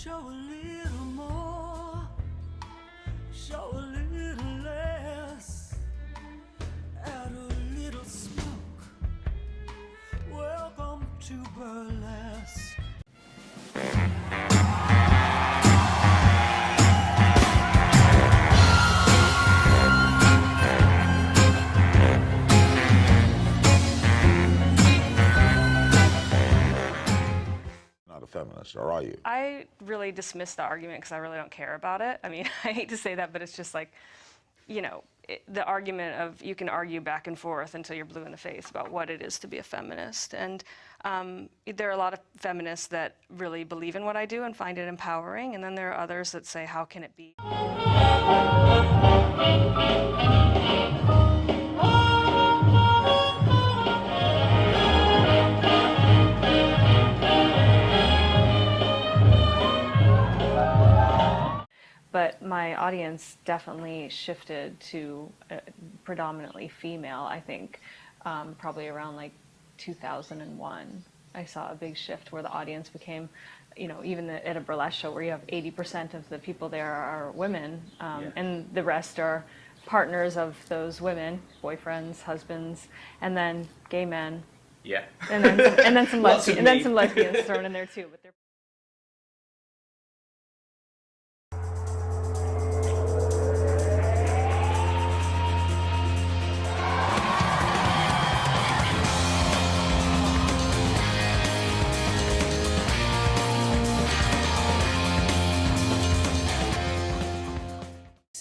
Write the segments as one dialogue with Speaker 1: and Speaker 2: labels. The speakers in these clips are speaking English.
Speaker 1: Show a little more, show a little less, add a little smoke. Welcome to Burlesque.
Speaker 2: Feminist, or are you?
Speaker 3: I really dismiss the argument because I really don't care about it. I mean, I hate to say that, but it's just like, you know, the argument of you can argue back and forth until you're blue in the face about what it is to be a feminist. And there are a lot of feminists that really believe in what I do and find it empowering. And then there are others that say, how can it be? But my audience definitely shifted to predominantly female, I think, probably around like 2001. I saw a big shift where the audience became, you know, even at a burlesque show where you have 80% of the people there are women, and the rest are partners of those women, boyfriends, husbands, and then gay men.
Speaker 4: Yeah.
Speaker 3: And then some lesbians thrown in there too. But they're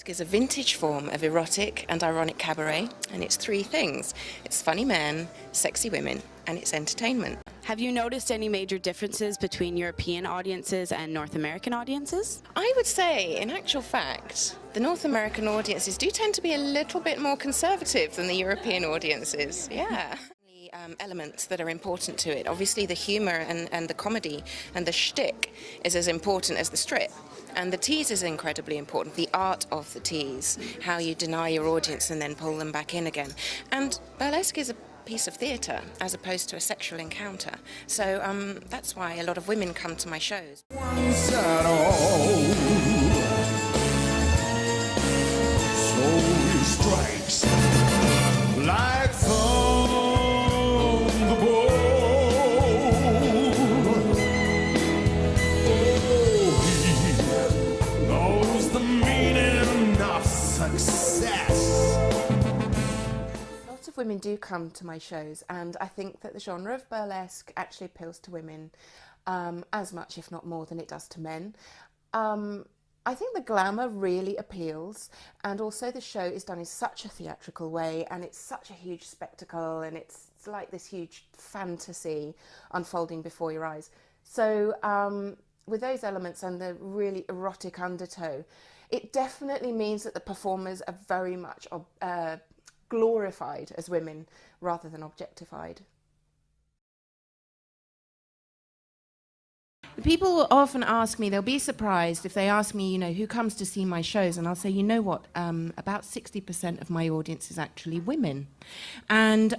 Speaker 5: is a vintage form of erotic and ironic cabaret, and it's three things. It's funny men, sexy women, and it's entertainment.
Speaker 6: Have you noticed any major differences between European audiences and North American audiences?
Speaker 5: I would say, in actual fact, the North American audiences do tend to be a little bit more conservative than the European audiences. Yeah. Elements that are important to it. Obviously the humour and the comedy and the shtick is as important as the strip. And the tease is incredibly important, the art of the tease, how you deny your audience and then pull them back in again. And burlesque is a piece of theatre as opposed to a sexual encounter. So that's why a lot of women come to my shows.
Speaker 1: Strikes like from the bow. Oh, he knows the meaning of success.
Speaker 5: Lots of women do come to my shows, and I think that the genre of burlesque actually appeals to women as much, if not more, than it does to men. I think the glamour really appeals, and also the show is done in such a theatrical way, and it's such a huge spectacle, and it's like this huge fantasy unfolding before your eyes. So with those elements and the really erotic undertow, it definitely means that the performers are very much glorified as women rather than objectified. People often ask me, they'll be surprised if they ask me, you know, who comes to see my shows, and I'll say, you know what, about 60% of my audience is actually women. And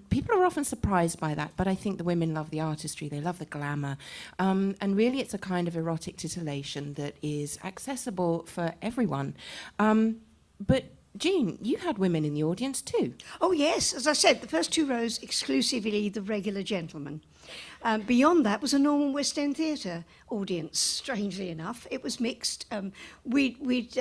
Speaker 5: people are often surprised by that, but I think the women love the artistry, they love the glamour, and really it's a kind of erotic titillation that is accessible for everyone. But Jean, you had women in the audience too.
Speaker 7: Oh yes, as I said, the first two rows exclusively the regular gentlemen. Beyond that was a normal West End theatre audience, strangely enough. It was mixed. We'd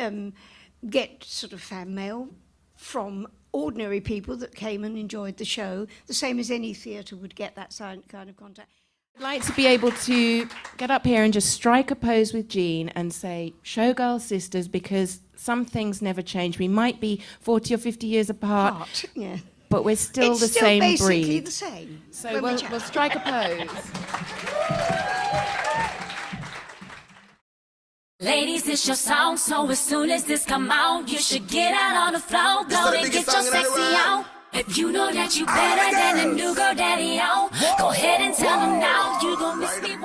Speaker 7: get sort of fan mail from ordinary people that came and enjoyed the show, the same as any theatre would get that kind of contact.
Speaker 5: I'd like to be able to get up here and just strike a pose with Jean and say, showgirl sisters, because some things never change. We might be 40 or 50 years apart.
Speaker 7: Yeah.
Speaker 5: But we're still the same breed.
Speaker 7: It's still basically the same.
Speaker 5: So we'll strike a pose.
Speaker 8: Ladies, it's your song, so as soon as this come out, you should get out on the floor, go and get your sexy out. If you know that you better than a new girl daddy out, go ahead and tell him now, you gon' miss me.